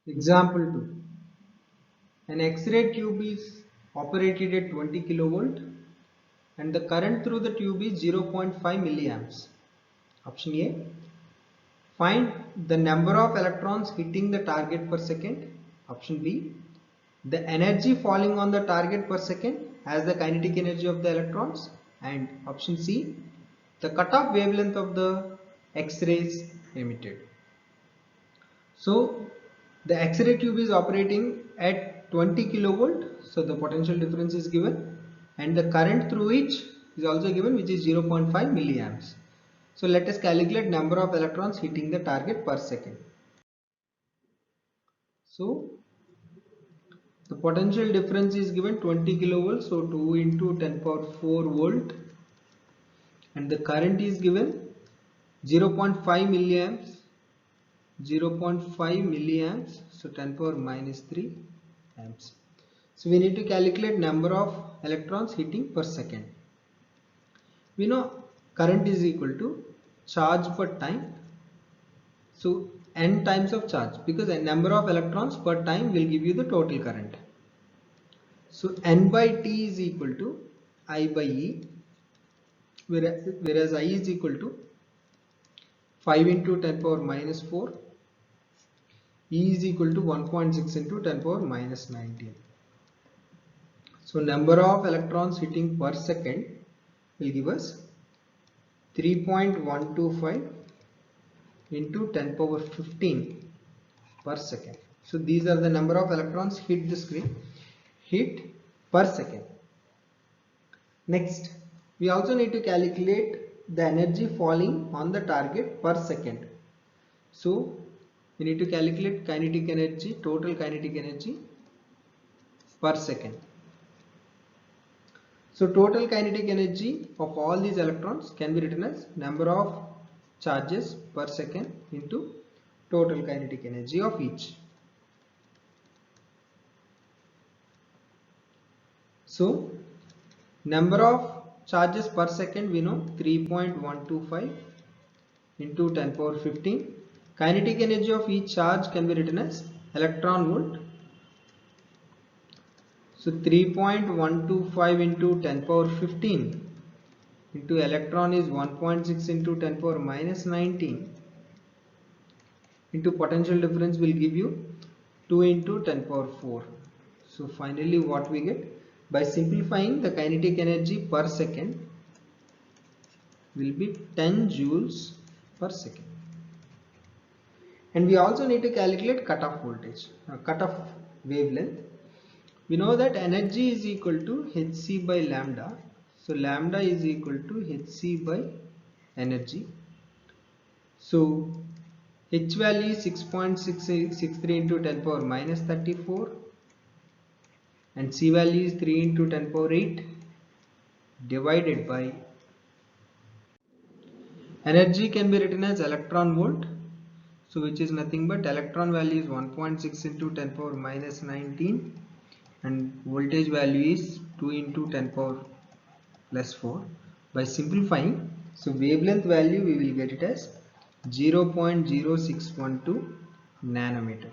Example 2. An X-ray tube is operated at 20 kilovolt and the current through the tube is 0.5 milliamps. Option A. Find the number of electrons hitting the target per second. Option B. The energy falling on the target per second as the kinetic energy of the electrons. And option C. The cutoff wavelength of the X-rays emitted. So the X-ray tube is operating at 20 kilovolt, so the potential difference is given, and the current through which is also given, which is 0.5 milliamps. So let us calculate number of electrons hitting the target per second. So the potential difference is given 20 kilovolts, so 2 into 10 power 4 volt, and the current is given 0.5 milliamps. 0.5 milliamps, so 10 power minus 3 amps. So we need to calculate number of electrons hitting per second. We know current is equal to charge per time. So n times of charge, because a number of electrons per time will give you the total current. So n by t is equal to I by E, whereas I is equal to 5 into 10 power minus 4. E is equal to 1.6 into 10 power minus 19. So number of electrons hitting per second will give us 3.125 into 10 power 15 per second. So these are the number of electrons hit the screen, hit per second. Next, we also need to calculate the energy falling on the target per second. So we need to calculate kinetic energy, total kinetic energy per second. So total kinetic energy of all these electrons can be written as number of charges per second into total kinetic energy of each. So number of charges per second we know 3.125 into 10 power 15. Kinetic energy of each charge can be written as electron volt. So 3.125 into 10 power 15 into electron is 1.6 into 10 power minus 19 into potential difference will give you 2 into 10 power 4. So finally what we get, by simplifying, the kinetic energy per second will be 10 joules per second. And we also need to calculate cutoff voltage, cutoff wavelength. We know that energy is equal to Hc by lambda. So lambda is equal to Hc by energy. So H value is 6.663 into 10 power minus 34 and C value is 3 into 10 power 8 divided by energy can be written as electron volt. So which is nothing but electron value is 1.6 into 10 power minus 19 and voltage value is 2 into 10 power plus 4. By simplifying, so wavelength value we will get it as 0.0612 nanometer.